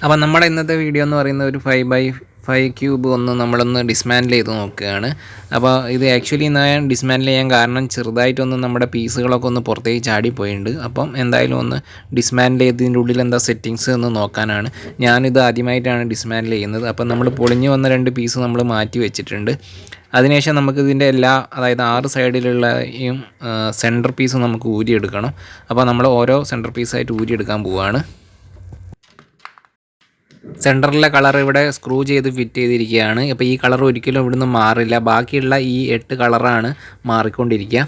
അപ്പോൾ നമ്മുടെ ഇന്നത്തെ വീഡിയോ എന്ന് പറയുന്നത് ഒരു 5x5 ക്യൂബ് നമ്മളൊന്ന് ഡിസ്മാൻഡിൽ ചെയ്ത് നോക്കുകയാണ്. അപ്പോൾ ഇത് ആക്ച്വലി ഞാൻ ഡിസ്മാൻഡിൽ ചെയ്യാൻ കാരണം ചെറുതായിട്ടൊന്ന് നമ്മുടെ പീസുകളൊക്കെ ഒന്ന് പുറത്തേക്ക് ചാടിപ്പോയിട്ടുണ്ട്. അപ്പം എന്തായാലും ഒന്ന് ഡിസ്മാൻഡിൽ ചെയ്തതിൻ്റെ ഉള്ളിൽ എന്താ സെറ്റിങ്സ് എന്ന് നോക്കാനാണ്. ഞാനിത് ആദ്യമായിട്ടാണ് ഡിസ്മാൻഡിൽ ചെയ്യുന്നത്. അപ്പം നമ്മൾ പൊളിഞ്ഞു വന്ന 2 പീസ് നമ്മൾ മാറ്റി വെച്ചിട്ടുണ്ട്. അതിനുശേഷം നമുക്കിതിൻ്റെ അതായത് 6 സൈഡിലുള്ള ഈ സെൻറ്റർ പീസ് നമുക്ക് ഊരിയെടുക്കണം. അപ്പോൾ നമ്മൾ ഓരോ സെൻറ്റർ പീസായിട്ട് ഊരിയെടുക്കാൻ പോവുകയാണ്. സെൻറ്ററിലെ കളർ ഇവിടെ സ്ക്രൂ ചെയ്ത് ഫിറ്റ് ചെയ്തിരിക്കുകയാണ്. അപ്പോൾ ഈ കളർ ഒരിക്കലും ഇവിടുന്ന് മാറില്ല. ബാക്കിയുള്ള ഈ 8 കളറാണ് മാറിക്കൊണ്ടിരിക്കുക.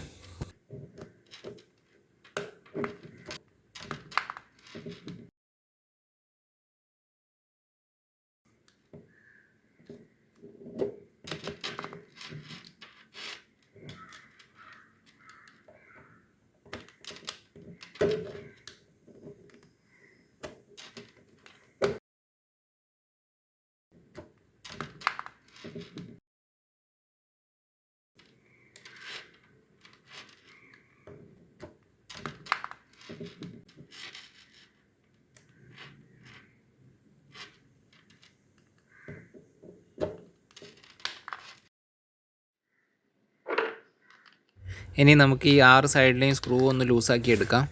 ഇനി നമുക്ക് ഈ 6 സൈഡിലെയും സ്ക്രൂ ഒന്ന് ലൂസാക്കി എടുക്കാം.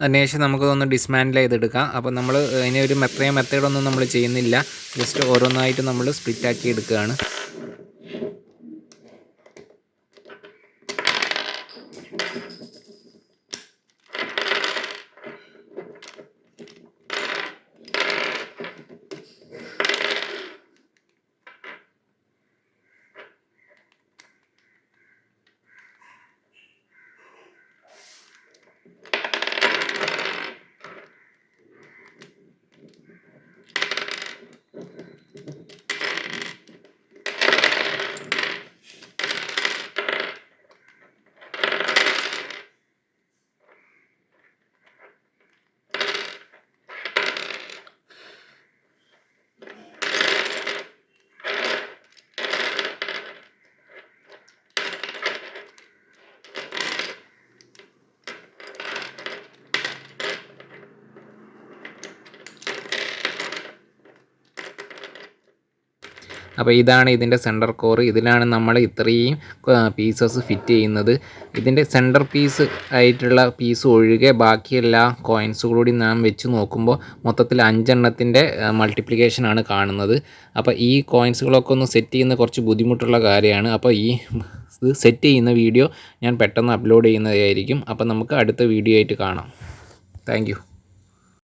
അതിനുശേഷം നമുക്കതൊന്ന് ഡിസ്മാൻഡിൽ ചെയ്തെടുക്കാം. അപ്പോൾ നമ്മൾ അതിന് ഒരു മെത്തേഡൊന്നും നമ്മൾ ചെയ്യുന്നില്ല. ജസ്റ്റ് ഓരോന്നായിട്ട് നമ്മൾ സ്പ്ലിറ്റാക്കി എടുക്കുകയാണ്. അപ്പോൾ ഇതാണ് ഇതിൻ്റെ സെൻറ്റർ കോർ. ഇതിലാണ് നമ്മൾ ഇത്രയും പീസസ് ഫിറ്റ് ചെയ്യുന്നത്. ഇതിൻ്റെ സെൻറ്റർ പീസ് ആയിട്ടുള്ള പീസ് ഒഴികെ ബാക്കിയെല്ലാ കോയിൻസുകൂടി നാം വെച്ച് നോക്കുമ്പോൾ മൊത്തത്തിൽ 5 എണ്ണത്തിൻ്റെ മൾട്ടിപ്ലിക്കേഷനാണ് കാണുന്നത്. അപ്പോൾ ഈ കോയിൻസുകളൊക്കെ ഒന്ന് സെറ്റ് ചെയ്യുന്ന കുറച്ച് ബുദ്ധിമുട്ടുള്ള കാര്യമാണ്. അപ്പോൾ ഇത് സെറ്റ് ചെയ്യുന്ന വീഡിയോ ഞാൻ പെട്ടെന്ന് അപ്ലോഡ് ചെയ്യുന്നതായിരിക്കും. അപ്പോൾ നമുക്ക് അടുത്ത വീഡിയോ ആയിട്ട് കാണാം. താങ്ക്